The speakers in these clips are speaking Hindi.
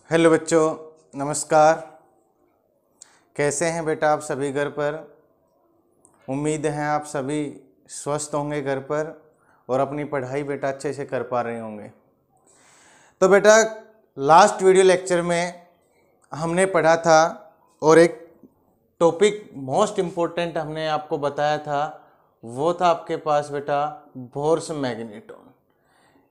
हेलो बच्चों, नमस्कार। कैसे हैं बेटा आप सभी घर पर? उम्मीद है आप सभी स्वस्थ होंगे घर पर और अपनी पढ़ाई बेटा अच्छे से कर पा रहे होंगे। तो बेटा लास्ट वीडियो लेक्चर में हमने पढ़ा था और एक टॉपिक मोस्ट इम्पोर्टेंट हमने आपको बताया था, वो था आपके पास बेटा बोर्स मैग्नेटॉन।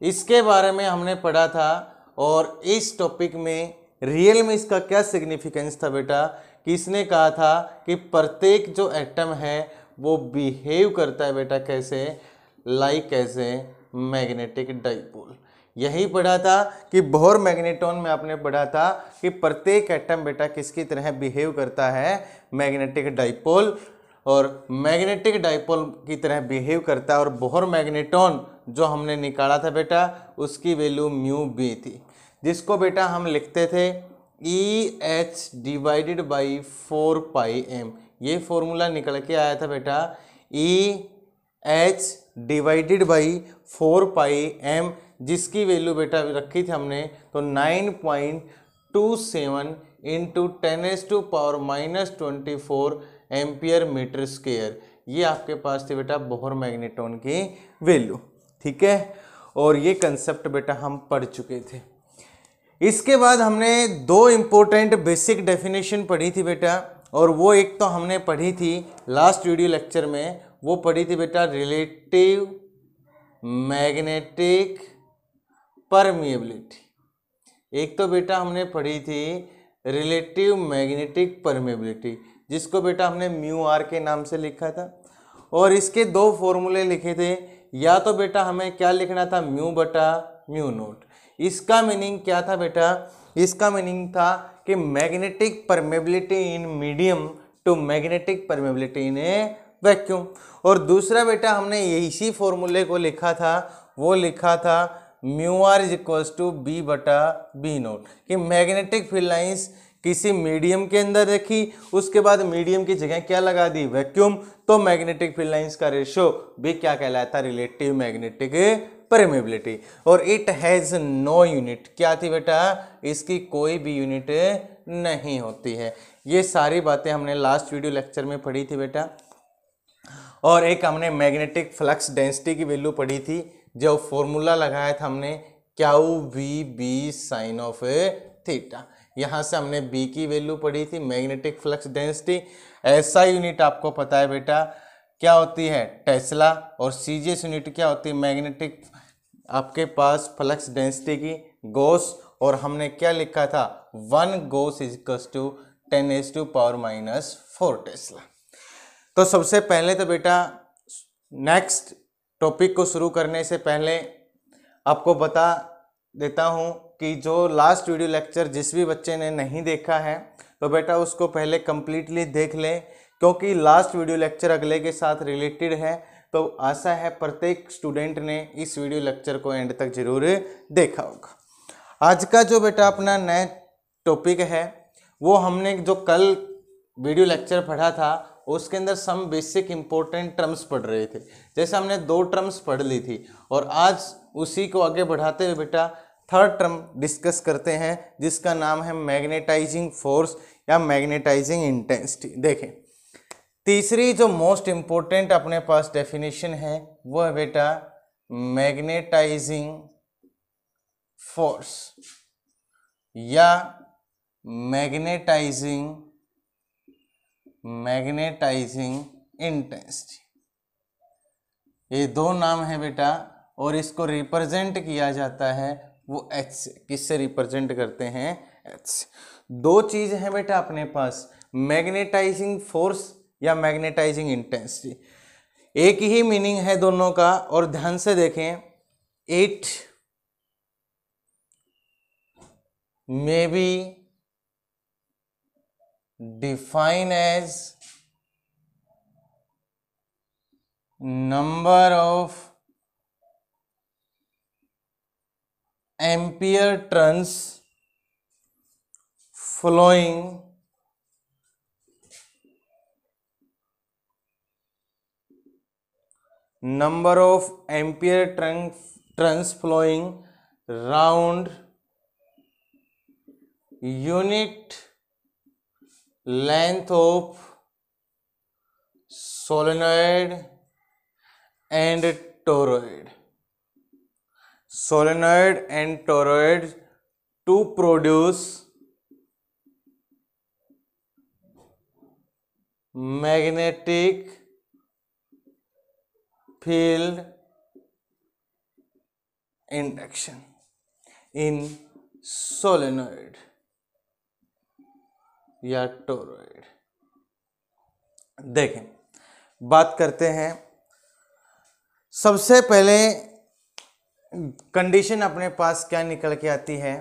इसके बारे में हमने पढ़ा था और इस टॉपिक में रियल में इसका क्या सिग्निफिकेंस था बेटा कि इसने कहा था कि प्रत्येक जो एटम है वो बिहेव करता है बेटा कैसे, लाइक कैसे मैग्नेटिक डाइपोल। यही पढ़ा था कि बोहर मैग्नेटॉन में आपने पढ़ा था कि प्रत्येक एटम बेटा किसकी तरह बिहेव करता है, मैग्नेटिक डाइपोल, और मैग्नेटिक डाइपोल की तरह बिहेव करता है। और बोहर मैग्नेटॉन जो हमने निकाला था बेटा उसकी वैल्यू म्यू बी थी, जिसको बेटा हम लिखते थे E H divided by 4πm। ये फॉर्मूला निकल के आया था बेटा E H divided by 4πm, जिसकी वैल्यू बेटा रखी थी हमने तो 9.27 इंटू 10⁻⁻24 एम्पियर मीटर स्क्वायर। ये आपके पास थी बेटा बोहर मैग्नेटॉन की वैल्यू, ठीक है। और ये कंसेप्ट बेटा हम पढ़ चुके थे। इसके बाद हमने दो इंपॉर्टेंट बेसिक डेफिनेशन पढ़ी थी बेटा, और वो एक तो हमने पढ़ी थी लास्ट वीडियो लेक्चर में, वो पढ़ी थी बेटा रिलेटिव मैग्नेटिक परमिएबिलिटी। एक तो बेटा हमने पढ़ी थी रिलेटिव मैग्नेटिक परमिएबिलिटी, जिसको बेटा हमने म्यू आर के नाम से लिखा था। और इसके दो फॉर्मूले लिखे थे, या तो बेटा हमें क्या लिखना था, म्यू बटा म्यू नोट। इसका मीनिंग क्या था बेटा, इसका मीनिंग था कि magnetic permeability in medium to magnetic permeability in a vacuum. और दूसरा बेटा हमने इसी फॉर्मूले को लिखा था, वो लिखा था mu are is equals to B बटा बी नोट, कि मैग्नेटिक फील्ड लाइंस किसी मीडियम के अंदर रखी, उसके बाद मीडियम की जगह क्या लगा दी, वैक्यूम, तो मैग्नेटिक फील्ड लाइंस का रेशियो भी क्या कहलाता, रिलेटिव मैग्नेटिक परमेबिलिटी। और इट हैज नो यूनिट, क्या थी बेटा, इसकी कोई भी यूनिट नहीं होती है। ये सारी बातें हमने लास्ट वीडियो लेक्चर में पढ़ी थी बेटा। और एक हमने मैग्नेटिक फ्लक्स डेंसिटी की वैल्यू पढ़ी थी, जो फॉर्मूला लगाया था हमने q v B sine of theta. यहाँ से हमने बी की वैल्यू पढ़ी थी, मैग्नेटिक फ्लक्स डेंसिटी। ऐसा यूनिट आपको पता है बेटा क्या होती है, टेस्ला। और सीजीएस यूनिट क्या होती है, मैग्नेटिक आपके पास फ्लक्स डेंसिटी की, गॉस। और हमने क्या लिखा था, 1 gauss is equal to 10⁻⁻4 tesla. तो सबसे पहले तो बेटा नेक्स्ट टॉपिक को शुरू करने से पहले आपको बता देता हूं कि जो लास्ट वीडियो लेक्चर जिस भी बच्चे ने नहीं देखा है तो बेटा उसको पहले कंप्लीटली देख ले, क्योंकि लास्ट वीडियो लेक्चर अगले के साथ रिलेटेड है। तो आशा है प्रत्येक स्टूडेंट ने इस वीडियो लेक्चर को एंड तक जरूर देखा होगा। आज का जो बेटा अपना नया टॉपिक है, वो हमने जो कल वीडियो लेक्चर पढ़ा था उसके अंदर सम बेसिक इंपॉर्टेंट टर्म्स पढ़ रहे थे। जैसे हमने 2 टर्म्स पढ़ ली थी, और आज उसी को आगे बढ़ाते हुए बेटा थर्ड टर्म डिस्कस करते हैं, जिसका नाम है मैग्नेटाइजिंग फोर्स या मैग्नेटाइजिंग इंटेंसिटी। देखें, तीसरी जो मोस्ट इंपॉर्टेंट अपने पास डेफिनेशन है वो है बेटा मैग्नेटाइजिंग फोर्स या मैग्नेटाइजिंग इंटेंसिटी। ये दो नाम है बेटा, और इसको रिप्रेजेंट किया जाता है वो एच से। किससे रिप्रेजेंट करते हैं, एच से। दो चीज है बेटा अपने पास, मैग्नेटाइजिंग फोर्स या मैग्नेटाइजिंग इंटेंसिटी। एक ही मीनिंग है दोनों का, और ध्यान से देखें, it may be define as number of ampere turns flowing round unit length of solenoid and toroid, solenoid and toroid to produce magnetic field induction in solenoid या टोरॉइड। देखें, बात करते हैं। सबसे पहले कंडीशन अपने पास क्या निकल के आती है,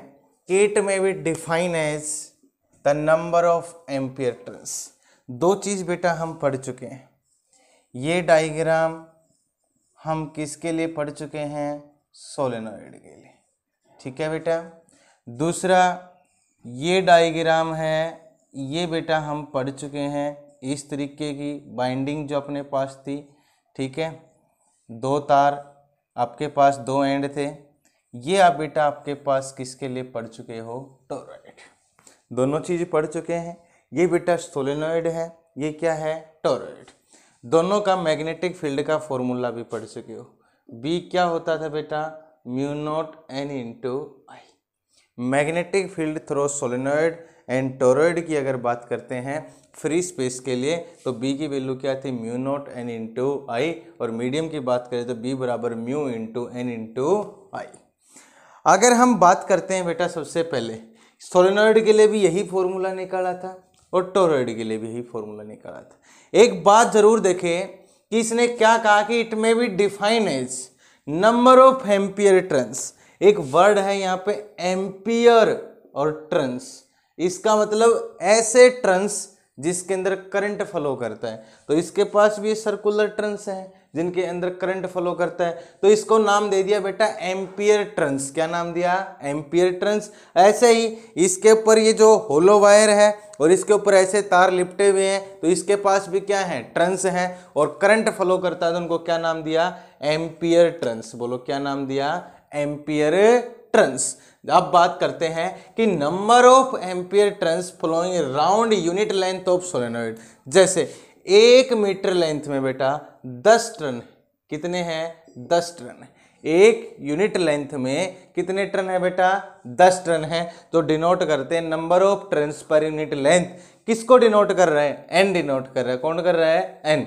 it may be define as the number of ampere turns. दो चीज बेटा हम पढ़ चुके हैं। ये डायग्राम हम किसके लिए पढ़ चुके हैं, सोलेनॉइड के लिए, ठीक है बेटा। दूसरा ये डायग्राम है, ये बेटा हम पढ़ चुके हैं, इस तरीके की बाइंडिंग जो अपने पास थी, ठीक है। दो तार आपके पास, दो एंड थे। ये आप बेटा आपके पास किसके लिए पढ़ चुके हो, टोरॉइड। दोनों चीज पढ़ चुके हैं। ये बेटा सोलेनॉइड है, ये क्या है, टोरॉइड। दोनों का मैग्नेटिक फील्ड का फॉर्मूला भी पढ़ चुके हो। बी क्या होता था बेटा, mu not an into I. Magnetic field through solenoid and toroid की अगर बात करते हैं फ्री स्पेस के लिए, तो बी की वैल्यू क्या थी, म्यू नॉट एन इंटू आई। और मीडियम की बात करें तो बी बराबर म्यू इंटू एन इंटू आई। अगर हम बात करते हैं बेटा, सबसे पहले सोलेनॉइड के लिए भी यही फॉर्मूला निकाला था और टोरॉइड के लिए भी यही फॉर्मूला निकाला था। एक बात जरूर देखें कि इसने क्या कहा कि it may be define as number of ampere turns. एक वर्ड है यहाँ पे एम्पियर और टर्न्स, इसका मतलब ऐसे टर्न्स जिसके अंदर करंट फ्लो करता है। तो इसके पास भी सर्कुलर टर्न्स हैं जिनके अंदर करंट फ्लो करता है, तो इसको नाम दे दिया बेटा एम्पियर टर्न्स। क्या नाम दिया, एम्पियर टर्न्स। ऐसे ही इसके ऊपर ये जो होलो वायर है और इसके ऊपर ऐसे तार लिपटे हुए हैं, तो इसके पास भी क्या है, टर्न्स हैं और करंट फ्लो करता है, तो उनको क्या नाम दिया, एम्पियर टर्न्स। बोलो क्या नाम दिया, एम्पियर टर्न्स। अब बात करते हैं कि number of ampere turns flowing around unit length of solenoid. जैसे 1 मीटर लेंथ में बेटा 10 टर्न, कितने हैं, 10 टर्न। एक यूनिट लेंथ में कितने टर्न है बेटा, 10 टर्न है। तो डिनोट करते हैं number of turns per unit length. किसको डिनोट कर रहे हैं, एन डिनोट कर रहा है। कौन कर रहा है, एन।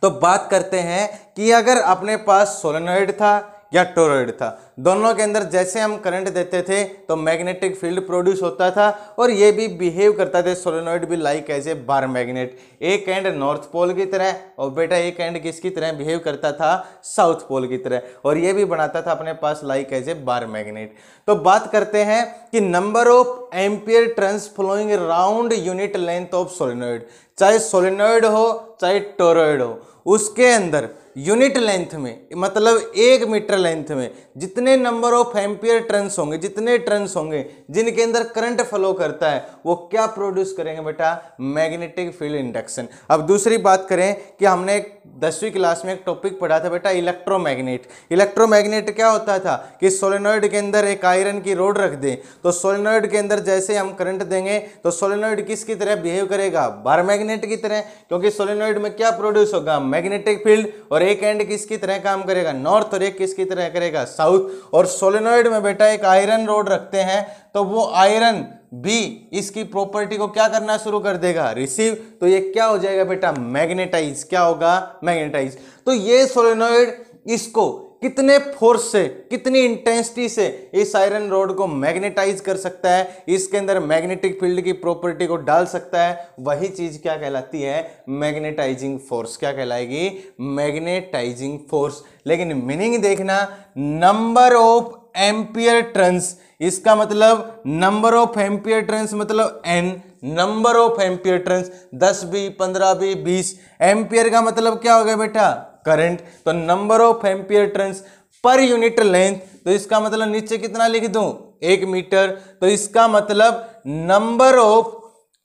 तो बात करते हैं कि अगर अपने पास सोलेनॉइड था या टोरॉइड था, दोनों के अंदर जैसे हम करंट देते थे तो मैग्नेटिक फील्ड प्रोड्यूस होता था और ये भी बिहेव करता था, सोलेनॉइड भी like as a bar magnet. एक एंड नॉर्थ पोल की तरह और बेटा एक एंड किसकी तरह बिहेव करता था, साउथ पोल की तरह, और ये भी बनाता था अपने पास like as a bar magnet. तो बात करते हैं कि number of ampere turns flowing around unit length of solenoid. चाहे सोलेनॉइड हो चाहे टोरॉइड हो, उसके अंदर यूनिट लेंथ में, मतलब 1 मीटर लेंथ में जितने नंबर ऑफ एम्पियर टर्न्स होंगे, जितने टर्न्स होंगे जिनके अंदर करंट फ्लो करता है, वो क्या प्रोड्यूस करेंगे बेटा, मैग्नेटिक फील्ड इंडक्शन। अब दूसरी बात करें कि हमने 10वीं क्लास में एक टॉपिक पढ़ा था बेटा, इलेक्ट्रोमैग्नेट। इलेक्ट्रोमैग्नेट क्या होता था कि सोलेनॉइड के अंदर एक आयरन की रोड रख दें, तो सोलेनॉइड के अंदर जैसे हम करंट देंगे तो सोलेनॉइड किसकी तरह बिहेव करेगा, बार मैग्नेट की तरह, क्योंकि सोलेनॉइड में क्या प्रोड्यूस होगा, मैग्नेटिक फील्ड। और एक एंड किसकी तरह काम करेगा, नॉर्थ, और एक किसकी तरह करेगा, साउथ। और सोलेनॉइड में बेटा एक आयरन रोड रखते हैं तो वो आयरन भी इसकी प्रॉपर्टी को क्या करना शुरू कर देगा, रिसीव। तो ये क्या हो जाएगा बेटा, मैग्नेटाइज। क्या होगा, मैग्नेटाइज। तो ये सोलेनॉइड इसको कितने फोर्स से, कितनी इंटेंसिटी से इस आयरन रोड को मैग्नेटाइज कर सकता है, इसके अंदर मैग्नेटिक फील्ड की प्रॉपर्टी को डाल सकता है, वही चीज क्या कहलाती है, मैग्नेटाइजिंग फोर्स। क्या कहलाएगी, मैग्नेटाइजिंग फोर्स। लेकिन मीनिंग देखना, नंबर ऑफ एम्पियर टर्न्स, इसका मतलब नंबर ऑफ एम्पियर टर्न्स मतलब n, number of ampere turns 10 भी, 15 भी, 20। एम्पियर का मतलब क्या हो गया बेटा, करंट। तो number of ampere turns per unit length, तो इसका मतलब नीचे कितना लिख दूं, 1 मीटर। तो इसका मतलब नंबर ऑफ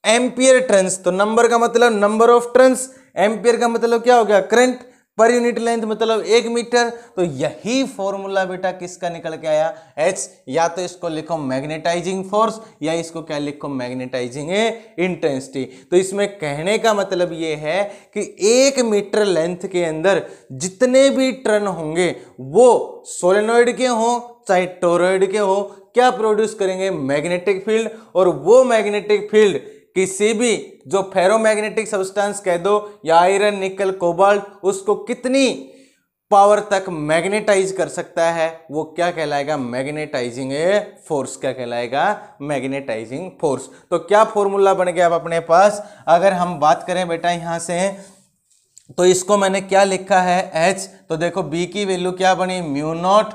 एम्पियर टर्न्स, तो नंबर का मतलब नंबर ऑफ टर्न्स, एम्पियर का मतलब क्या हो गया, करंट। पर यूनिट लेंथ मतलब 1 मीटर। तो यही फॉर्मूला बेटा किसका निकल के आया, H। या तो इसको लिखो मैग्नेटाइजिंग फोर्स या इसको क्या लिखो, मैग्नेटाइजिंग इंटेंसिटी। तो इसमें कहने का मतलब ये है कि 1 मीटर लेंथ के अंदर जितने भी टर्न होंगे वो सोलेनॉइड के हो चाहे टोरॉइड के हो, क्या प्रोड्यूस करेंगे, मैग्नेटिक फील्ड। और वो मैग्नेटिक फील्ड किसी भी जो फेरोमैग्नेटिक सब्सटेंस कह दो या आयरन निकल कोबाल्ट, उसको कितनी पावर तक मैग्नेटाइज कर सकता है, वो क्या कहलाएगा, मैग्नेटाइजिंग फोर्स। क्या कहलाएगा, मैग्नेटाइजिंग फोर्स। तो क्या फॉर्मूला बन गया अब अपने पास, अगर हम बात करें बेटा यहां से, तो इसको मैंने क्या लिखा है, H। तो देखो B की वैल्यू क्या बनी, म्यू नॉट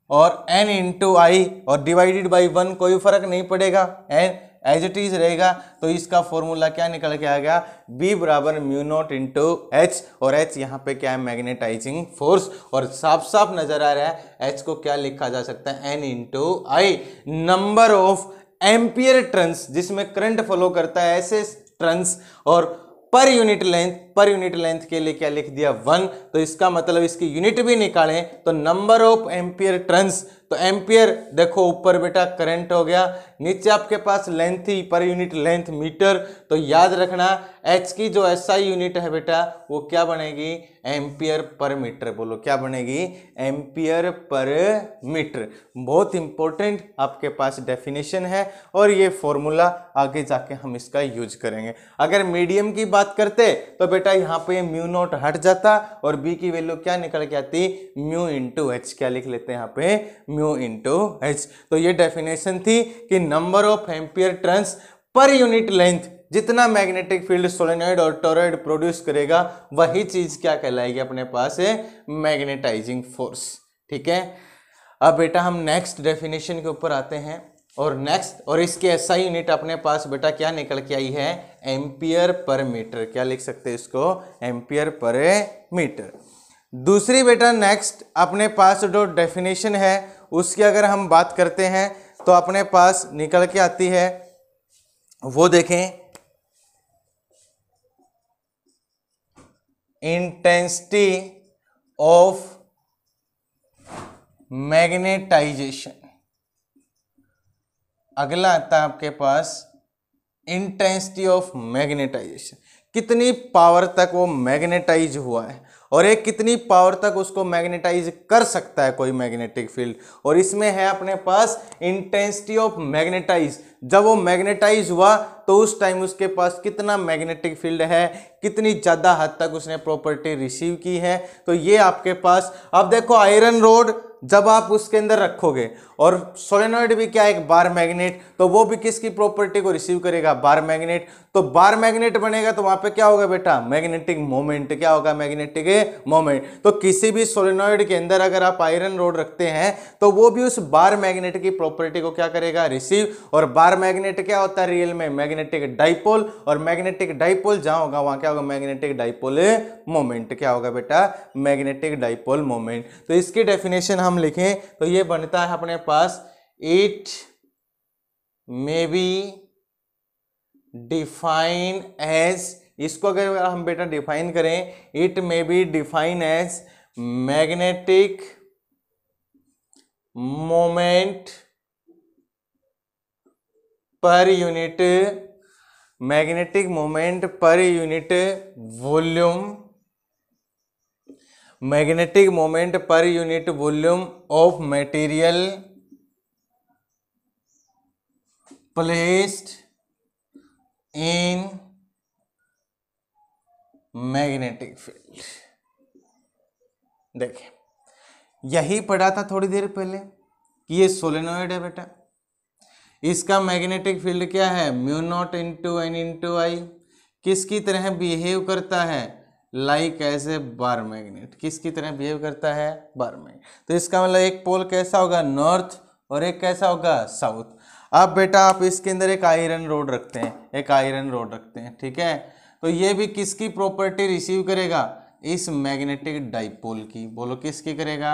और N इंटू आई और डिवाइडेड बाई 1, कोई फर्क नहीं पड़ेगा, N एज इट इज रहेगा। तो इसका फॉर्मूला क्या निकल के आ गया, B बराबर म्यू नॉट इंटू H। और H यहाँ पे क्या है, मैग्नेटाइजिंग फोर्स। और साफ साफ नजर आ रहा है H को क्या लिखा जा सकता है, N into I, number of ampere turns जिसमें करंट फ्लो करता है ऐसे टर्न्स। और पर यूनिट लेंथ के लिए क्या लिख दिया, 1। तो इसका मतलब इसकी यूनिट भी निकालें तो नंबर ऑफ एम्पियर टर्न्स। तो एम्पियर देखो ऊपर बेटा करंट हो गया, नीचे आपके पास लेंथ थी पर यूनिट लेंथ मीटर। तो याद रखना H की जो SI यूनिट है बेटा वो क्या बनेगी, एम्पियर पर मीटर। बोलो क्या बनेगी, एम्पियर पर मीटर। बहुत इंपॉर्टेंट आपके पास डेफिनेशन है और ये फॉर्मूला आगे जाके हम इसका यूज करेंगे। अगर मीडियम की बात करते तो बेटा यहाँ पे म्यू नॉट हट जाता और B की वैल्यू क्या निकल के आती, म्यू इंटू H। क्या लिख लेते हैं यहाँ पे, म्यू इंटू H। तो ये डेफिनेशन थी कि number of ampere turns per unit length, जितना मैग्नेटिक फील्ड सोलेनॉइड और टोरॉइड प्रोड्यूस करेगा वही चीज क्या कहलाएगी अपने पास है, मैग्नेटाइजिंग फोर्स। ठीक है, अब बेटा हम नेक्स्ट डेफिनेशन के ऊपर आते हैं। और नेक्स्ट, और इसकी SI यूनिट अपने पास बेटा क्या निकल के आई है, एम्पियर पर मीटर। क्या लिख सकते हैं इसको, एम्पियर पर मीटर। दूसरी बेटा नेक्स्ट अपने पास जो डेफिनेशन है उसकी अगर हम बात करते हैं तो अपने पास निकल के आती है, वो देखें, इंटेंसिटी ऑफ मैग्नेटाइजेशन। अगला आता है आपके पास इंटेंसिटी ऑफ मैग्नेटाइजेशन, कितनी पावर तक वो मैग्नेटाइज हुआ है और एक कितनी पावर तक उसको मैग्नेटाइज कर सकता है कोई मैग्नेटिक फील्ड। और इसमें है अपने पास इंटेंसिटी ऑफ मैग्नेटाइज, जब वो मैग्नेटाइज हुआ तो उस टाइम उसके पास कितना मैग्नेटिक फील्ड है, कितनी ज्यादा हद तक उसने प्रॉपर्टी रिसीव की है। तो ये आपके पास, अब देखो आयरन रोड जब आप उसके अंदर रखोगे और सोलेनॉइड भी क्या है, एक बार मैग्नेट, तो वो भी किसकी प्रॉपर्टी को रिसीव करेगा, बार मैग्नेट। तो बार मैग्नेट बनेगा तो वहां पे क्या होगा बेटा, मैग्नेटिक मोमेंट। क्या होगा, मैग्नेटिक मोमेंट। तो किसी भी सोलेनॉइड के अंदर अगर आप आयरन रोड रखते हैं तो वो भी उस बार मैग्नेट की प्रॉपर्टी को क्या करेगा, रिसीव। और बार मैग्नेट क्या होता है रियल में, मैग्नेटिक डाइपोल। और मैग्नेटिक डाइपोल जहां होगा वहां क्या होगा, मैग्नेटिक डाइपोल मोमेंट। क्या होगा बेटा, मैग्नेटिक डाइपोल मोमेंट। तो इसकी डेफिनेशन हम लिखें तो ये बनता है अपने पास, it may be define as, इसको अगर हम बेटा डिफाइन करें, it may be define as magnetic moment per unit, magnetic moment per unit volume, magnetic moment per unit volume of material placed in magnetic field. देखिए यही पढ़ा था थोड़ी देर पहले कि ये सोलेनॉइड है बेटा, इसका मैग्नेटिक फील्ड क्या है, mu nought into N into I. किसकी तरह बिहेव करता है, like as a bar magnet. किसकी तरह बिहेव करता है, बार मैग्नेट। तो इसका मतलब एक पोल कैसा होगा, नॉर्थ, और एक कैसा होगा, साउथ। अब बेटा आप इसके अंदर एक आयरन रोड रखते हैं, एक आयरन रोड रखते हैं, ठीक है। तो ये भी किसकी प्रॉपर्टी रिसीव करेगा, इस मैग्नेटिक डाइपोल की। बोलो किसकी करेगा,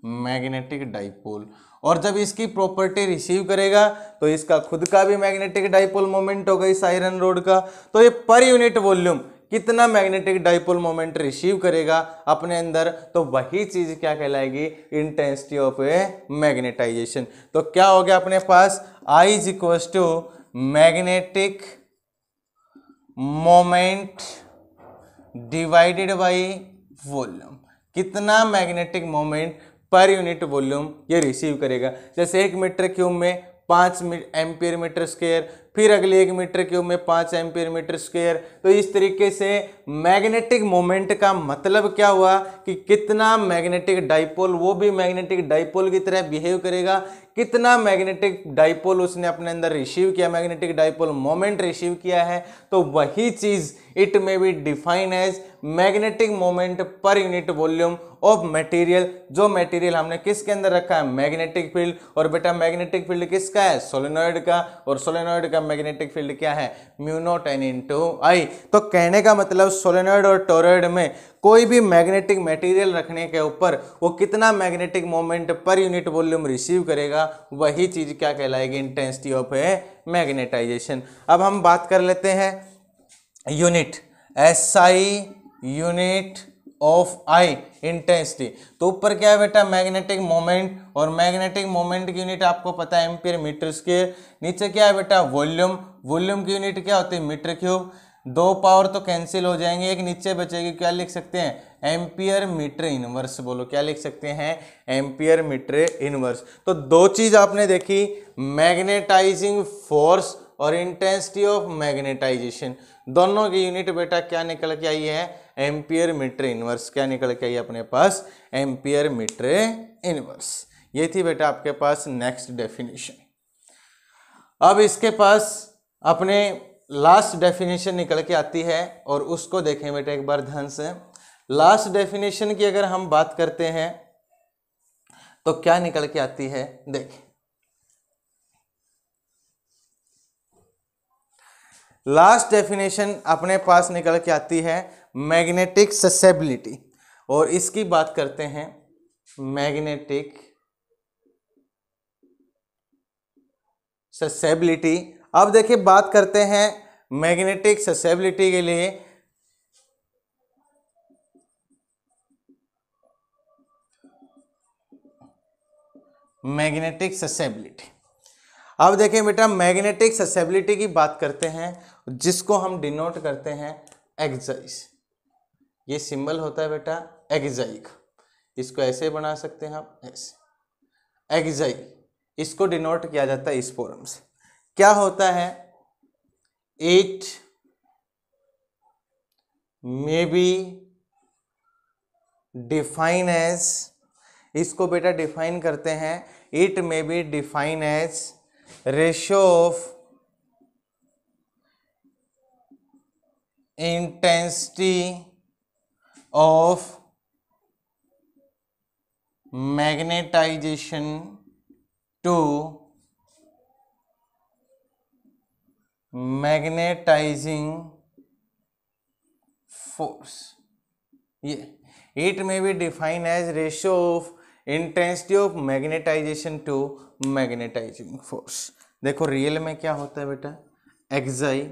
मैग्नेटिक डाइपोल। और जब इसकी प्रॉपर्टी रिसीव करेगा तो इसका खुद का भी मैग्नेटिक डाइपोल मोमेंट होगा इस आयरन रोड का। तो ये पर यूनिट वॉल्यूम कितना मैग्नेटिक डाइपोल मोमेंट रिसीव करेगा अपने अंदर, तो वही चीज क्या कहलाएगी, इंटेंसिटी ऑफ ए मैग्नेटाइजेशन। तो क्या हो गया अपने पास, I is equal to magnetic moment divided by volume. कितना magnetic moment per unit volume ये रिसीव करेगा। जैसे 1 मीटर क्यूब में 5 एम्पियर मीटर स्क्वायर, फिर अगले 1 मीटर क्यूब में 5 एम्पियर मीटर स्क्वायर। तो इस तरीके से मैग्नेटिक मोमेंट का मतलब क्या हुआ कि कितना मैग्नेटिक डाइपोल, वो भी मैग्नेटिक डाइपोल की तरह बिहेव करेगा, कितना मैग्नेटिक डाइपोल उसने अपने अंदर रिसीव किया, मैग्नेटिक डाइपोल मोमेंट रिसीव किया है, तो वही चीज it may be define as magnetic moment per unit volume of material. जो मटेरियल हमने किसके अंदर रखा है, मैग्नेटिक फील्ड। और बेटा मैग्नेटिक फील्ड किसका है, सोलेनॉइड का, और सोलेनॉइड का मैग्नेटिक फील्ड क्या है, mu not an into I. तो कहने का मतलब सोलेनॉइड और टोरॉइड में कोई भी मैग्नेटिक मटेरियल रखने के ऊपर वो कितना magnetic moment per unit volume receive करेगा, वही चीज क्या कहलाएगी, इंटेंसिटी ऑफ ए मैग्नेटाइजेशन। अब हम बात कर लेते हैं unit, SI unit of I intensity. तो ऊपर क्या है बेटा, मैग्नेटिक मोमेंट, और मैग्नेटिक मोमेंट की यूनिट आपको पता है एम्पियर मीटर स्क्वायर। नीचे क्या है बेटा, वॉल्यूम, वॉल्यूम की यूनिट क्या होती है, मीटर क्यूब। 2 पावर तो कैंसिल हो जाएंगे, एक नीचे बचेगी, क्या लिख सकते हैं, एम्पियर मीटर इनवर्स। बोलो क्या लिख सकते हैं, एम्पियर मीटर इनवर्स। तो 2 चीज आपने देखी, मैग्नेटाइजिंग फोर्स और इंटेंसिटी ऑफ मैग्नेटाइजेशन। दोनों की यूनिट बेटा क्या निकल के आई है, एम्पियर मीटर इनवर्स। क्या निकल के आई अपने पास, एम्पियर मीटर इनवर्स। ये थी बेटा आपके पास नेक्स्ट डेफिनेशन। अब इसके पास अपने लास्ट डेफिनेशन निकल के आती है, और उसको देखें बेटा एक बार ध्यान से। लास्ट डेफिनेशन की अगर हम बात करते हैं तो क्या निकल के आती है, देखें। लास्ट डेफिनेशन अपने पास निकल के आती है मैग्नेटिक ससेबिलिटी, और इसकी बात करते हैं मैग्नेटिक ससेबिलिटी। अब देखिए बात करते हैं मैग्नेटिक ससेबिलिटी के लिए। मैग्नेटिक ससेबिलिटी, अब देखें बेटा मैग्नेटिक ससेबिलिटी की बात करते हैं, जिसको हम डिनोट करते हैं एक्साई। ये सिंबल होता है बेटा एक्साई का, इसको ऐसे बना सकते हैं आप, ऐसे एक्साई। इसको डिनोट किया जाता है इस फॉर्म से। क्या होता है, it may be define as, इसको बेटा डिफाइन करते हैं, it may be define as ratio of intensity of magnetisation to magnetising force. ये it may be define as ratio of intensity of magnetisation to magnetising force. देखो रियल में क्या होता है बेटा, एक्साई।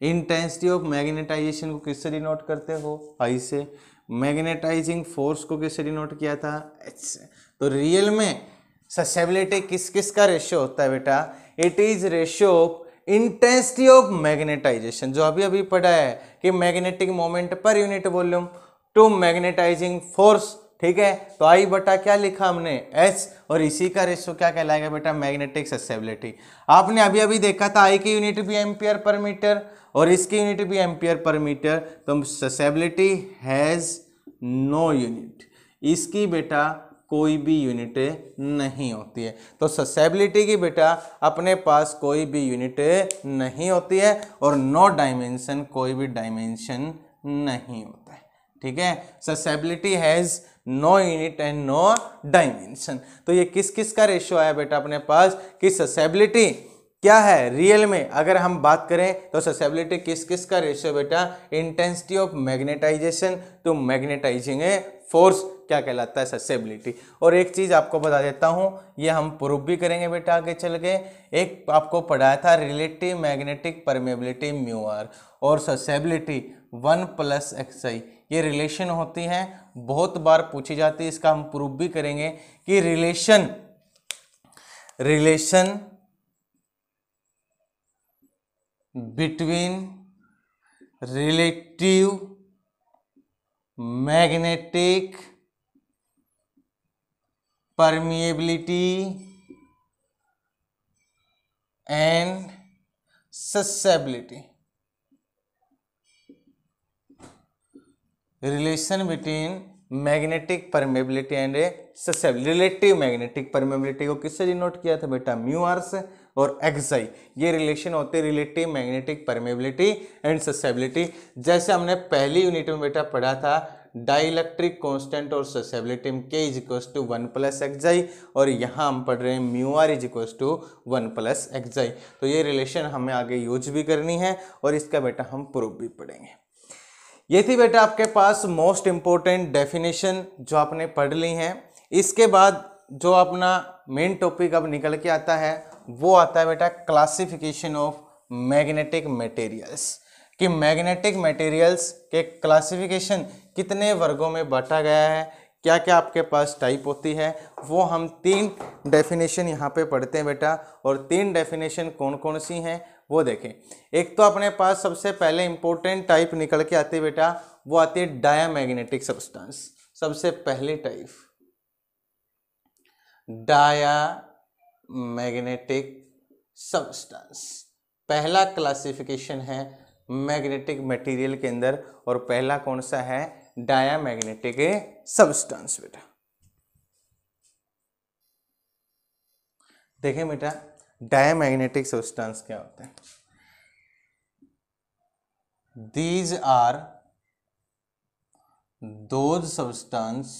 इंटेंसिटी ऑफ मैग्नेटाइजेशन को किससे डिनोट करते हो, आई से। मैग्नेटाइजिंग फोर्स को किससे डिनोट किया था, एच से। तो रियल में ससेबिलिटी किस किस का रेशियो होता है बेटा, it is ratio of intensity of magnetisation, जो अभी अभी पढ़ा है कि magnetic moment per unit volume, to magnetising force. ठीक है, तो आई बटा क्या लिखा हमने, एच, और इसी का रेशियो क्या कहलाएगा बेटा, मैग्नेटिक ससेबिलिटी। आपने अभी अभी देखा था आई की यूनिट भी एम्पियर पर मीटर और इसकी यूनिट भी एम्पियर पर मीटर। तो ससेबिलिटी हैज नो यूनिट, इसकी बेटा कोई भी यूनिट नहीं होती है। तो ससेबिलिटी की बेटा अपने पास कोई भी यूनिट नहीं होती है, और नो डायमेंशन, कोई भी डायमेंशन नहीं होता है। ठीक है, susceptibility has no unit and no dimension. तो ये किस किस का रेशियो आया बेटा अपने पास, कि ससेबिलिटी क्या है रियल में अगर हम बात करें तो ससेबिलिटी किस किस का रेशियो बेटा, intensity of magnetisation to magnetising force क्या कहलाता है, ससेबिलिटी। और एक चीज आपको बता देता हूं, ये हम प्रूफ भी करेंगे बेटा आगे चल के। एक आपको पढ़ाया था relative magnetic permeability mu r, और ससेबिलिटी 1 + xi, ये रिलेशन होती है, बहुत बार पूछी जाती है, इसका हम प्रूफ भी करेंगे कि relation between relative magnetic permeability and susceptibility, relation between magnetic permeability and susceptibility, relative magnetic permeability को किससे डिनोट किया था बेटा, म्यू आर से, और एक्साई, ये रिलेशन होते हैं relative magnetic permeability and susceptibility. जैसे हमने पहली यूनिट में बेटा पढ़ा था डाइलेक्ट्रिक कांस्टेंट और ससेबिलिटी में K = 1 + xi, और यहाँ हम पढ़ रहे हैं म्यू आर = 1 + xi। तो ये रिलेशन हमें आगे यूज भी करनी है और इसका बेटा हम प्रूफ भी पढ़ेंगे। ये थी बेटा आपके पास मोस्ट इंपॉर्टेंट डेफिनेशन जो आपने पढ़ ली हैं। इसके बाद जो अपना मेन टॉपिक अब निकल के आता है वो आता है बेटा क्लासिफिकेशन ऑफ मैग्नेटिक मटेरियल्स, कि मैग्नेटिक मटेरियल्स के क्लासिफिकेशन कितने वर्गों में बांटा गया है, क्या क्या आपके पास टाइप होती है, वो हम 3 डेफिनेशन यहाँ पे पढ़ते हैं बेटा। और 3 डेफिनेशन कौन कौन सी हैं वो देखें। एक तो अपने पास सबसे पहले इंपॉर्टेंट टाइप निकल के आती है बेटा, वो आती है डायामैग्नेटिक सब्सटेंस। सबसे पहली टाइप डायामैग्नेटिक सब्सटेंस, पहला क्लासिफिकेशन है मैग्नेटिक मटेरियल के अंदर, और पहला कौन सा है, डायामैग्नेटिक सब्सटेंस बेटा। देखें बेटा डायामैग्नेटिक सब्सटेंस क्या होता है। These are those substance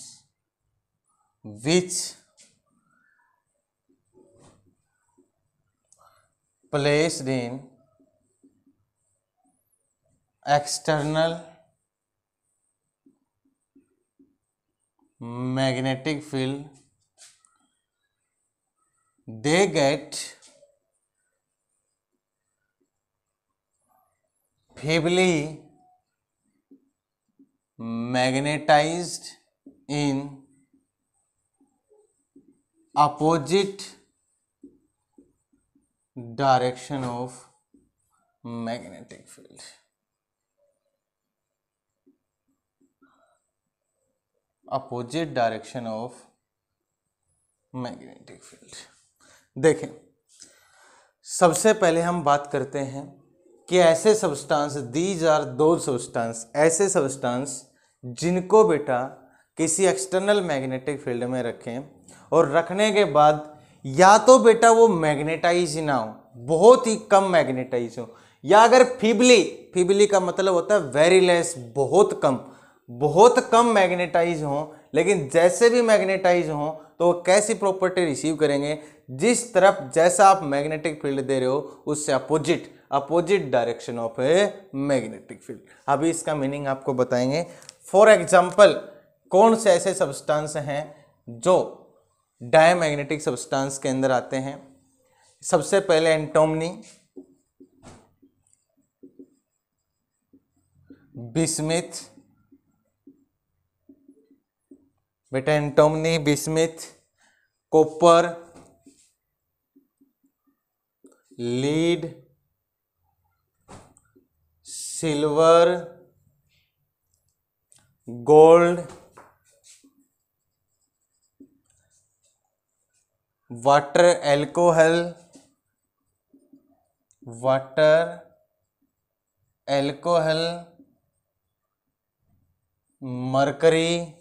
which placed in external magnetic field, they get feebly magnetized in opposite direction of magnetic field। Opposite direction of magnetic field. देखें सबसे पहले हम बात करते हैं कि ऐसे सब्सटेंस, दीज आर दो सब्सटेंस, ऐसे सब्सटेंस जिनको बेटा किसी एक्सटर्नल मैग्नेटिक फील्ड में रखें और रखने के बाद या तो बेटा वो मैग्नेटाइज ना हो, बहुत ही कम मैग्नेटाइज हो, या अगर फीबली का मतलब होता है वेरी लेस, बहुत कम मैग्नेटाइज हो, लेकिन जैसे भी मैग्नेटाइज हो तो वो कैसी प्रॉपर्टी रिसीव करेंगे, जिस तरफ जैसा आप मैग्नेटिक फील्ड दे रहे हो उससे opposite direction of a magnetic field. अभी इसका मीनिंग आपको बताएंगे। फॉर एग्जांपल कौन से ऐसे सब्सटेंस हैं जो डायमैग्नेटिक सब्सटेंस के अंदर आते हैं। सबसे पहले एंटोमनी, बिस्मिथ, बेटा antimony, bismuth, copper, lead, silver, gold, water alcohol, mercury,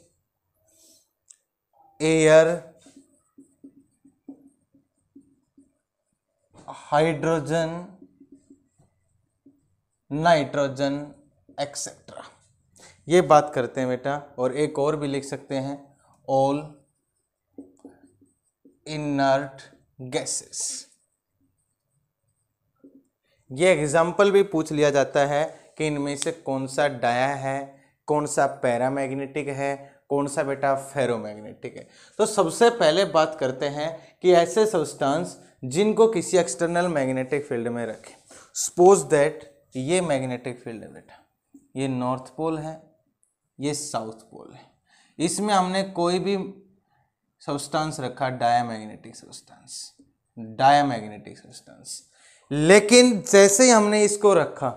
air, hydrogen, nitrogen etcetera. ये बात करते हैं बेटा। और एक और भी लिख सकते हैं, ऑल इनर्ट गैसेस। ये एग्जाम्पल भी पूछ लिया जाता है कि इनमें से कौन सा डाया है, कौन सा पैरामैग्नेटिक है, कौन सा बेटा फेरोमैग्नेटिक है। तो सबसे पहले बात करते हैं कि ऐसे सब्सटेंस जिनको किसी एक्सटर्नल मैग्नेटिक फील्ड में रखें। सपोज दैट ये मैग्नेटिक फील्ड है बेटा, ये नॉर्थ पोल है, ये साउथ पोल है। इसमें हमने कोई भी सब्सटेंस रखा डायामैग्नेटिक सब्सटेंस, डायामैग्नेटिक सब्सटेंस, लेकिन जैसे ही हमने इसको रखा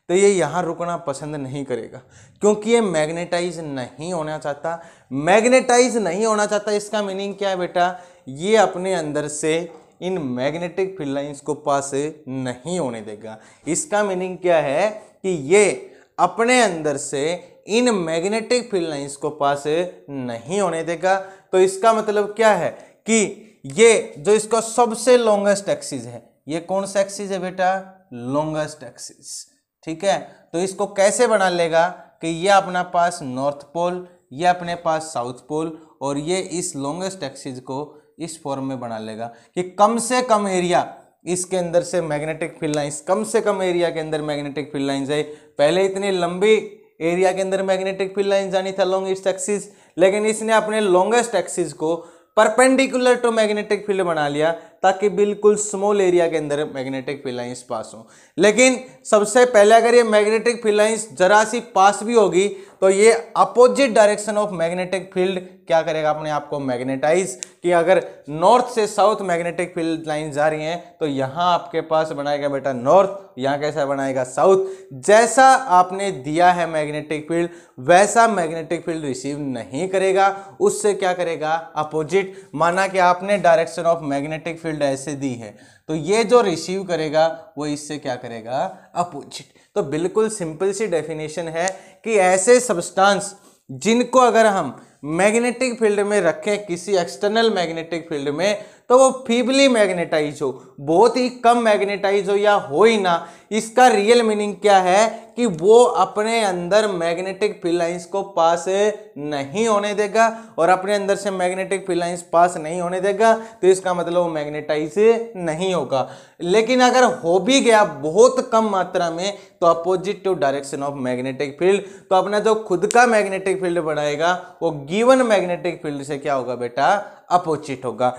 तो ये यहाँ रुकना पसंद नहीं करेगा, क्योंकि ये मैग्नेटाइज नहीं होना चाहता। मैग्नेटाइज नहीं होना चाहता, इसका मीनिंग क्या है बेटा, ये अपने अंदर से इन मैग्नेटिक फील्ड लाइंस को पास नहीं होने देगा। इसका मीनिंग क्या है कि ये अपने अंदर से इन मैग्नेटिक फील्ड लाइंस को पास नहीं होने देगा। तो इसका मतलब क्या है कि ये जो इसका सबसे लॉन्गेस्ट एक्सिस है, ये कौन सा एक्सिस है बेटा, लॉन्गेस्ट एक्सिस, ठीक है। तो इसको कैसे बना लेगा कि ये अपना पास नॉर्थ पोल, ये अपने पास साउथ पोल, और ये इस लॉन्गेस्ट एक्सिस को इस फॉर्म में बना लेगा कि कम से कम एरिया इसके अंदर से मैग्नेटिक फील्ड लाइंस, कम से कम एरिया के अंदर मैग्नेटिक फील्ड लाइंस है। पहले इतनी लंबी एरिया के अंदर मैग्नेटिक फील्ड लाइंस जानी था लॉन्गेस्ट एक्सिस, लेकिन इसने अपने लॉन्गेस्ट एक्सिस को परपेंडिकुलर टू मैग्नेटिक फील्ड बना लिया ताकि बिल्कुल स्मॉल एरिया के अंदर मैग्नेटिक फील्ड लाइंस पास हो। लेकिन सबसे पहले अगर ये मैग्नेटिक फील्ड लाइंस जरा सी पास भी होगी तो ये opposite direction of magnetic field क्या करेगा, अपने आप को मैग्नेटाइज, कि अगर नॉर्थ से साउथ मैग्नेटिक फील्ड लाइन जा रही हैं तो यहाँ आपके पास बनाएगा बेटा नॉर्थ, यहाँ कैसा बनाएगा साउथ। जैसा आपने दिया है मैग्नेटिक फील्ड वैसा मैग्नेटिक फील्ड रिसीव नहीं करेगा, उससे क्या करेगा, अपोजिट। माना कि आपने डायरेक्शन ऑफ मैग्नेटिक फील्ड ऐसे दी है तो ये जो रिसीव करेगा वो इससे क्या करेगा, अपोजिट। तो बिल्कुल सिंपल सी डेफिनेशन है कि ऐसे सब्सटेंस जिनको अगर हम मैग्नेटिक फील्ड में रखें किसी एक्सटर्नल मैग्नेटिक फील्ड में तो वो फीबली मैग्नेटाइज हो, बहुत ही कम मैग्नेटाइज हो या हो ही ना, इसका रियल मीनिंग क्या है कि वो अपने अंदर मैग्नेटिक फील्ड लाइंस को पास नहीं होने देगा, और अपने अंदर से मैग्नेटिक फील्ड लाइंस पास नहीं होने देगा तो इसका मतलब वो मैग्नेटाइज नहीं होगा। लेकिन अगर हो भी गया बहुत कम मात्रा में तो opposite to direction of magnetic field, तो अपना जो खुद का मैग्नेटिक फील्ड बनाएगा वो गिवन मैग्नेटिक फील्ड से क्या होगा बेटा, अपोजिट होगा।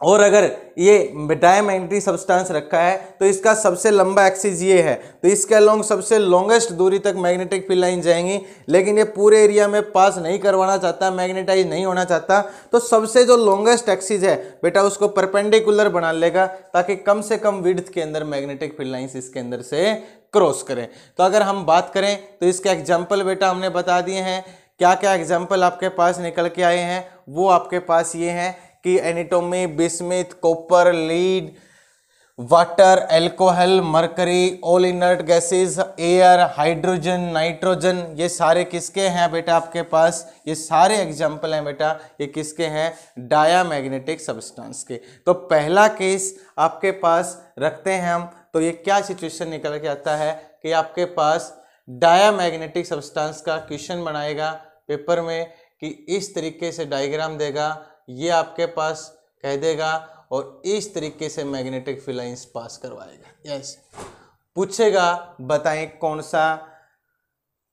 और अगर ये डायमैग्नेटिक सब्सटेंस रखा है तो इसका सबसे लंबा एक्सिस ये है, तो इसके अलोंग सबसे लॉन्गेस्ट दूरी तक मैग्नेटिक फील्ड लाइन जाएंगी, लेकिन ये पूरे एरिया में पास नहीं करवाना चाहता, मैग्नेटाइज नहीं होना चाहता, तो सबसे जो लॉन्गेस्ट एक्सिस है बेटा उसको परपेंडिकुलर बना लेगा ताकि कम से कम विड्थ के अंदर मैग्नेटिक फील्ड लाइंस इसके अंदर से क्रॉस करें। तो अगर हम बात करें तो इसके एग्जाम्पल बेटा हमने बता दिए हैं। क्या क्या एग्जाम्पल आपके पास निकल के आए हैं वो आपके पास ये हैं कि antimony, bismuth, copper, lead, water, alcohol, mercury, all inert gases, air, hydrogen, nitrogen, ये सारे किसके हैं बेटा आपके पास, ये सारे एग्जाम्पल हैं बेटा, ये किसके हैं, डायामैग्नेटिक सब्सटेंस के। तो पहला केस आपके पास रखते हैं हम, तो ये क्या सिचुएशन निकल के आता है कि आपके पास डायामैग्नेटिक सब्सटेंस का क्वेश्चन बनाएगा पेपर में कि इस तरीके से डायग्राम देगा, ये आपके पास कह देगा और इस तरीके से मैग्नेटिक फील्ड लाइंस पास करवाएगा। यस, पूछेगा बताएं कौन सा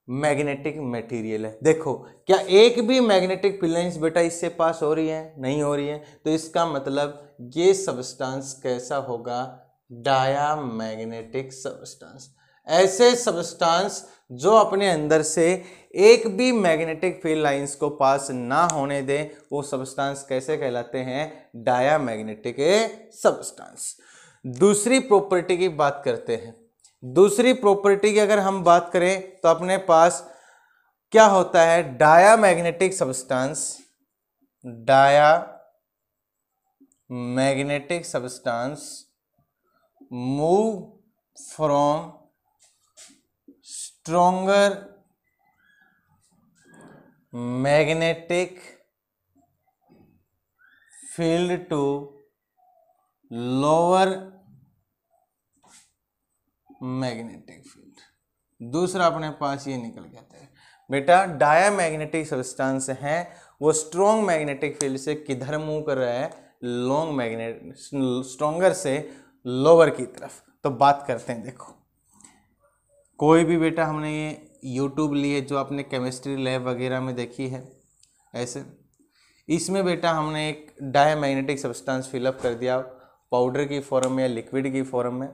मैग्नेटिक मटेरियल है। देखो क्या एक भी मैग्नेटिक फील्ड लाइंस बेटा इससे पास हो रही है, नहीं हो रही है, तो इसका मतलब ये सब्सटेंस कैसा होगा, डायामैग्नेटिक सब्सटेंस। ऐसे सब्सटेंस जो अपने अंदर से एक भी मैग्नेटिक फील्ड लाइंस को पास ना होने दे वो सब्सटेंस कैसे कहलाते हैं, डायामैग्नेटिक सब्सटेंस। दूसरी प्रॉपर्टी की बात करते हैं। दूसरी प्रॉपर्टी की अगर हम बात करें तो अपने पास क्या होता है, diamagnetic substance, diamagnetic substance move from stronger magnetic field to lower magnetic field. दूसरा अपने पास ये निकल के आता है बेटा, डायामैग्नेटिक सब्सटेंस है वो स्ट्रॉन्ग मैग्नेटिक फील्ड से किधर मूव कर रहा है, लॉन्ग मैग्नेट स्ट्रॉन्गर से लोअर की तरफ। तो बात करते हैं, देखो कोई भी बेटा हमने ये यूट्यूब लिए जो आपने केमिस्ट्री लैब वगैरह में देखी है, ऐसे इसमें बेटा हमने एक डायामैग्नेटिक सब्सटेंस फिलअप कर दिया पाउडर की फॉर्म में या लिक्विड की फॉर्म में।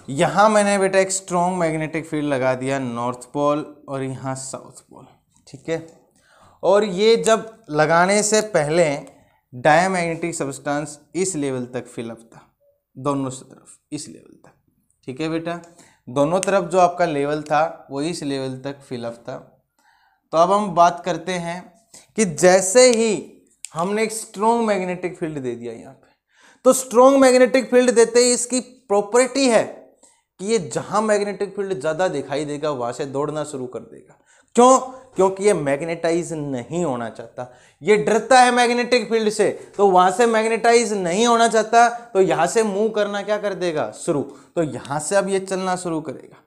यहाँ मैंने बेटा एक स्ट्रॉन्ग मैग्नेटिक फील्ड लगा दिया नॉर्थ पोल और यहाँ साउथ पोल, ठीक है। और ये जब लगाने से पहले डायमैग्नेटिक सब्सटेंस इस लेवल तक फिलअप था, दोनों तरफ इस लेवल तक, ठीक है बेटा। दोनों तरफ जो आपका लेवल था वो इस लेवल तक फिलअप था। तो अब हम बात करते हैं कि जैसे ही हमने एक स्ट्रॉन्ग मैग्नेटिक फील्ड दे दिया यहाँ पे, तो स्ट्रॉन्ग मैग्नेटिक फील्ड देते ही इसकी प्रॉपर्टी है कि ये जहां मैग्नेटिक फील्ड ज्यादा दिखाई देगा वहां से दौड़ना शुरू कर देगा। क्यों? क्योंकि ये मैग्नेटाइज नहीं होना चाहता, ये डरता है मैग्नेटिक फील्ड से, तो वहां से मैग्नेटाइज नहीं होना चाहता, तो यहां से मूव करना क्या कर देगा शुरू। तो यहां से अब ये चलना शुरू करेगा।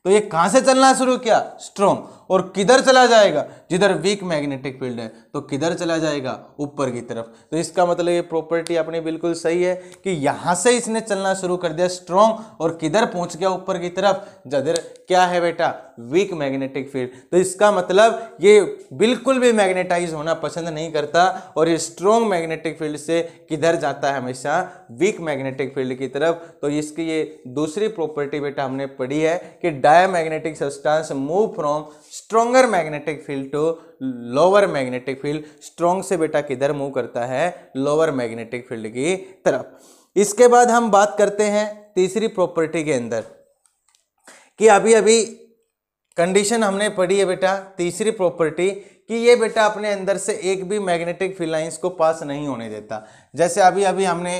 तो ये कहां से चलना शुरू किया? स्ट्रॉन्ग। और किधर चला जाएगा? जिधर वीक मैग्नेटिक फील्ड है, तो किधर चला जाएगा? ऊपर की तरफ। तो इसका मतलब ये प्रॉपर्टी अपनी बिल्कुल सही है कि यहां से इसने चलना शुरू कर दिया स्ट्रॉन्ग, और किधर पहुंच गया? ऊपर की तरफ, जिधर क्या है बेटा? Weak magnetic field. तो इसका मतलब ये बिल्कुल भी मैग्नेटाइज होना पसंद नहीं करता, और ये स्ट्रॉन्ग मैग्नेटिक फील्ड से किधर जाता है? हमेशा वीक मैग्नेटिक फील्ड की तरफ। तो इसकी ये दूसरी प्रॉपर्टी बेटा हमने पढ़ी है कि diamagnetic substance move from stronger magnetic field to lower magnetic field. Strong से बेटा किधर मूव करता है? लोअर मैग्नेटिक फील्ड की तरफ। इसके बाद हम बात करते हैं तीसरी प्रॉपर्टी के अंदर कि अभी अभी कंडीशन हमने पढ़ी है बेटा तीसरी प्रॉपर्टी कि ये बेटा अपने अंदर से एक भी मैग्नेटिक फील्ड लाइंस को पास नहीं होने देता। जैसे अभी अभी हमने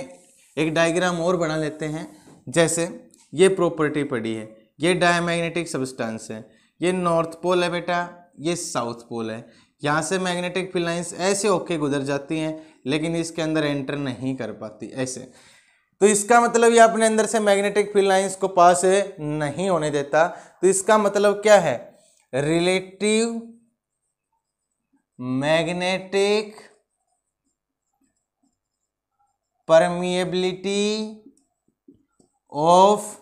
एक डायग्राम और बना लेते हैं। जैसे ये प्रॉपर्टी पढ़ी है, ये डायमैग्नेटिक सब्सटेंस है, ये नॉर्थ पोल है बेटा, ये साउथ पोल है। यहाँ से मैग्नेटिक फील्ड लाइंस ऐसे होके गुजर जाती हैं, लेकिन इसके अंदर एंटर नहीं कर पाती ऐसे। तो इसका मतलब ये अपने अंदर से मैग्नेटिक फील्ड लाइंस को पास नहीं होने देता। तो इसका मतलब क्या है? Relative magnetic permeability of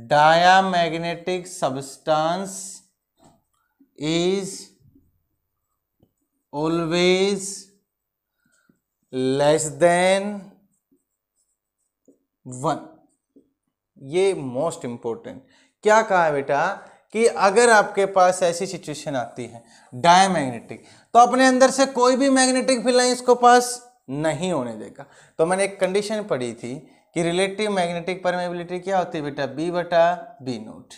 diamagnetic substance is always less than 1। ये मोस्ट इंपॉर्टेंट। क्या कहा है बेटा कि अगर आपके पास ऐसी सिचुएशन आती है डायमैग्नेटिक, तो अपने अंदर से कोई भी मैग्नेटिक फील्ड लाइंस को पास नहीं होने देगा। तो मैंने एक कंडीशन पढ़ी थी कि रिलेटिव मैग्नेटिक परमेबिलिटी क्या होती है बेटा? बी बटा बी नोट।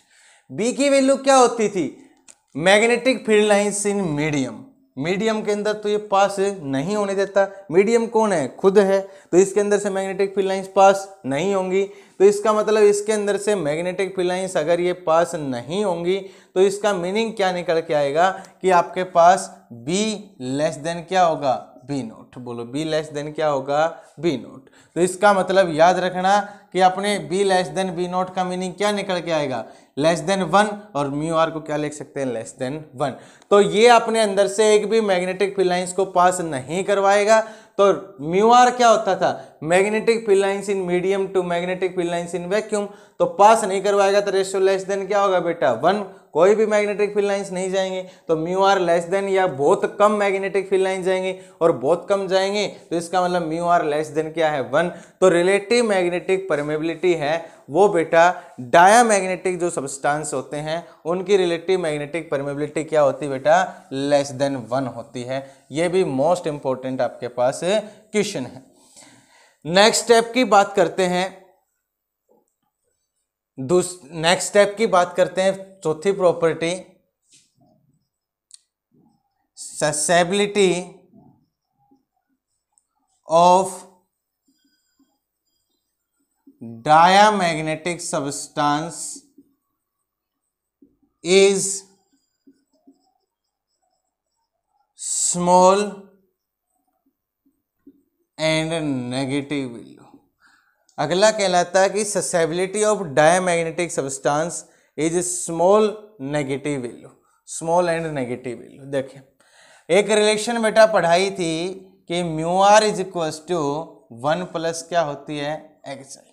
बी की वैल्यू क्या होती थी? Magnetic field lines in medium. Medium के अंदर तो ये पास नहीं होने देता। मीडियम कौन है? खुद है। तो इसके अंदर से मैग्नेटिक फील्ड लाइंस पास नहीं होंगी। तो इसका मतलब इसके अंदर से मैग्नेटिक फील्ड लाइंस अगर ये पास नहीं होंगी, तो इसका मीनिंग क्या निकल के आएगा कि आपके पास बी लेस देन क्या होगा? B nought. बोलो, बी लेस देन क्या होगा? B nought. तो इसका मतलब याद रखना कि अपने B less than B nought का मीनिंग क्या निकल के आएगा? Less than 1। और म्यू आर को क्या लिख सकते हैं? Less than 1। तो ये अपने अंदर से एक भी मैग्नेटिक फील्ड लाइंस को पास नहीं करवाएगा। तो म्यू आर क्या होता था? Magnetic field lines in medium to magnetic field lines in vacuum. तो पास नहीं करवाएगा तो रेशियो लेस देन क्या होगा बेटा? 1। कोई भी मैग्नेटिक फील्ड लाइंस नहीं जाएंगे। तो म्यू आर लेस देन या बहुत कम मैग्नेटिक फील्ड लाइन जाएंगे, और बहुत कम जाएंगे, तो इसका मतलब म्यू आर लेस देन क्या है? 1। तो रिलेटिव मैग्नेटिक परमेबिलिटी है वो बेटा डायामैग्नेटिक जो सब्सटेंस होते हैं उनकी रिलेटिव मैग्नेटिक परमेबिलिटी क्या होती है बेटा? लेस देन 1 होती है। ये भी मोस्ट इंपॉर्टेंट आपके पास क्वेश्चन है। नेक्स्ट स्टेप की बात करते हैं। नेक्स्ट स्टेप की बात करते हैं, चौथी property, susceptibility of diamagnetic substance is small and negative value। अगला कहलाता है कि susceptibility of diamagnetic substance is small negative value. Small and negative value. देखिए, एक रिलेशन बेटा पढ़ाई थी कि mu are is equal to 1 plus क्या होती है? X I.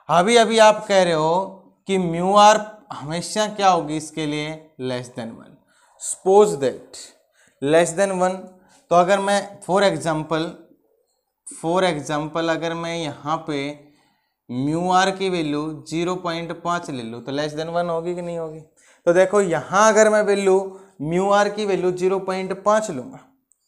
अभी अभी आप कह रहे हो कि म्यू आर हमेशा क्या होगी इसके लिए? Less than 1। Suppose that less than 1। तो अगर मैं फॉर एग्जांपल अगर मैं यहाँ पे म्यू आर की वैल्यू 0.5 ले लूँ तो लेस देन 1 होगी कि नहीं होगी। तो देखो यहाँ अगर मैं वैल्यू म्यू आर की वैल्यू 0.5 लूँगा,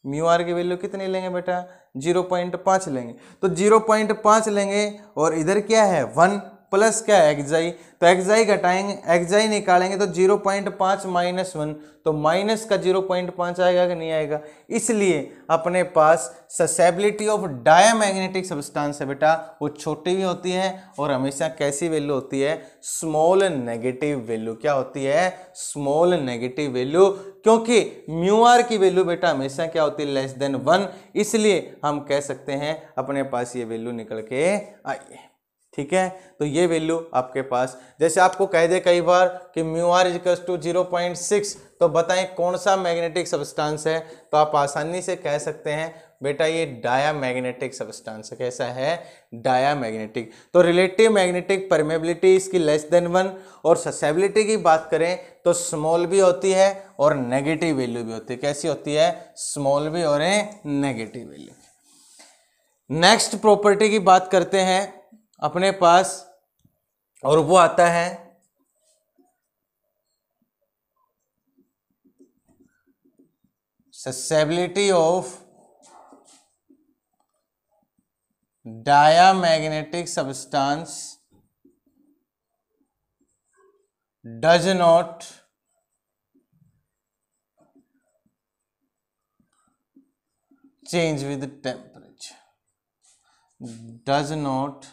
म्यू आर की वैल्यू कितनी लेंगे बेटा 0.5 लेंगे, तो 0.5 लेंगे और इधर क्या है 1 प्लस क्या है एक्स आई, तो एक्स आई घटाएंगे, एक्स आई निकालेंगे तो 0.5 माइनस 1, तो माइनस का 0.5 आएगा कि नहीं आएगा। इसलिए अपने पास ससेबिलिटी ऑफ डायामैग्नेटिक सब्सटेंस है बेटा वो छोटी भी होती है और हमेशा कैसी वैल्यू होती है, स्मॉल नेगेटिव वैल्यू। क्या होती है, स्मॉल नेगेटिव वैल्यू, क्योंकि म्यू आर की वैल्यू बेटा हमेशा क्या होती है, लेस देन 1, इसलिए हम कह सकते हैं अपने पास ये वैल्यू निकल के आई है। ठीक है, तो ये वैल्यू आपके पास, जैसे आपको कह दे कई बार कि म्यू आर इक्वल्स टू 0.6, तो बताएं कौन सा मैग्नेटिक सब्सटेंस है, तो आप आसानी से कह सकते हैं बेटा ये डायामैग्नेटिक सब्सटेंस है। कैसा है, डायामैग्नेटिक। तो रिलेटिव मैग्नेटिक परमेबिलिटी इसकी लेस देन 1, और ससेबिलिटी की बात करें तो स्मॉल भी होती है और नेगेटिव वैल्यू भी होती है। कैसी होती है, स्मॉल भी और नेगेटिव वैल्यू। नेक्स्ट प्रॉपर्टी की बात करते हैं अपने पास, और वो आता है susceptibility of diamagnetic substance does not change with temperature, does not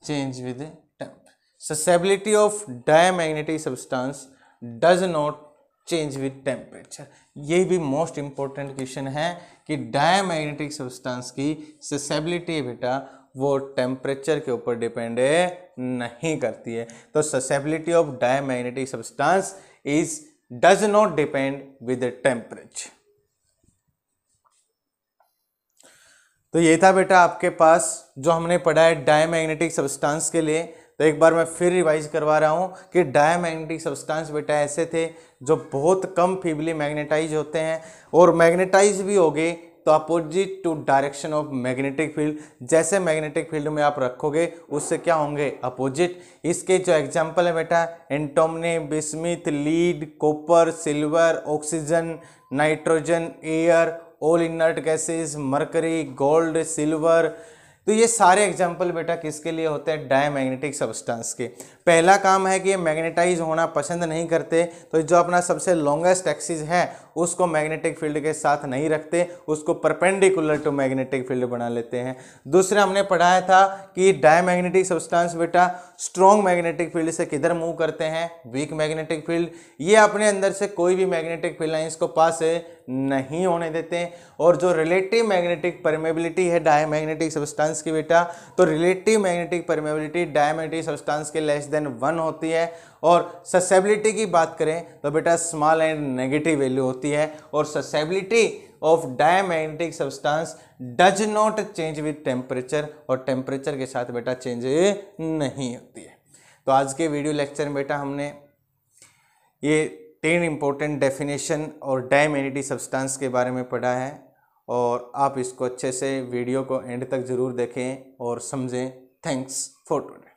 change with temperature. Susceptibility of diamagnetic substance does not change with temperature. ये भी मोस्ट इंपॉर्टेंट क्वेश्चन है कि डायमैग्नेटिक सब्सटेंस की ससेबिलिटी बेटा वो टेम्परेचर के ऊपर डिपेंड नहीं करती है। तो susceptibility of diamagnetic substance is does not depend with temperature. तो ये था बेटा आपके पास जो हमने पढ़ा है डायमैग्नेटिक सब्सटेंस के लिए। तो एक बार मैं फिर रिवाइज करवा रहा हूँ कि डायमैग्नेटिक सब्सटेंस बेटा ऐसे थे जो बहुत कम फीबली मैग्नेटाइज होते हैं, और मैग्नेटाइज भी हो गए तो opposite to direction of magnetic field. जैसे मैग्नेटिक फील्ड में आप रखोगे उससे क्या होंगे, अपोजिट। इसके जो एग्जाम्पल है बेटा antimony, bismuth, lead, copper, silver, oxygen, nitrogen, air, all inert gases, mercury, gold, silver. तो ये सारे एग्जाम्पल बेटा किसके लिए होते हैं, डायमैग्नेटिक सब्सटेंस के। पहला काम है कि ये मैग्नेटाइज होना पसंद नहीं करते, तो जो अपना सबसे लॉन्गेस्ट एक्सिस है उसको मैग्नेटिक फील्ड के साथ नहीं रखते, उसको परपेंडिकुलर टू मैग्नेटिक फील्ड बना लेते हैं। दूसरा हमने पढ़ाया था कि डायमैग्नेटिक सब्सटेंस बेटा स्ट्रॉन्ग मैग्नेटिक फील्ड से किधर मूव करते हैं, वीक मैग्नेटिक फील्ड। ये अपने अंदर से कोई भी मैग्नेटिक फील्ड लाइंस को पास नहीं होने देते। और जो रिलेटिव मैग्नेटिक परमेबिलिटी है डायमैग्नेटिक सब्सटेंस की बेटा, तो relative magnetic permeability diamagnetic substance के लेस देन 1 होती है। और ससेबिलिटी की बात करें तो बेटा स्मॉल एंड नेगेटिव वैल्यू होती है। और susceptibility of diamagnetic substance does not change with temperature, और टेम्परेचर के साथ बेटा चेंज नहीं होती है। तो आज के वीडियो लेक्चर में बेटा हमने ये 10 इंपॉर्टेंट डेफिनेशन और डायमैग्नेटिक सब्सटेंस के बारे में पढ़ा है, और आप इसको अच्छे से वीडियो को एंड तक ज़रूर देखें और समझें। Thanks for today.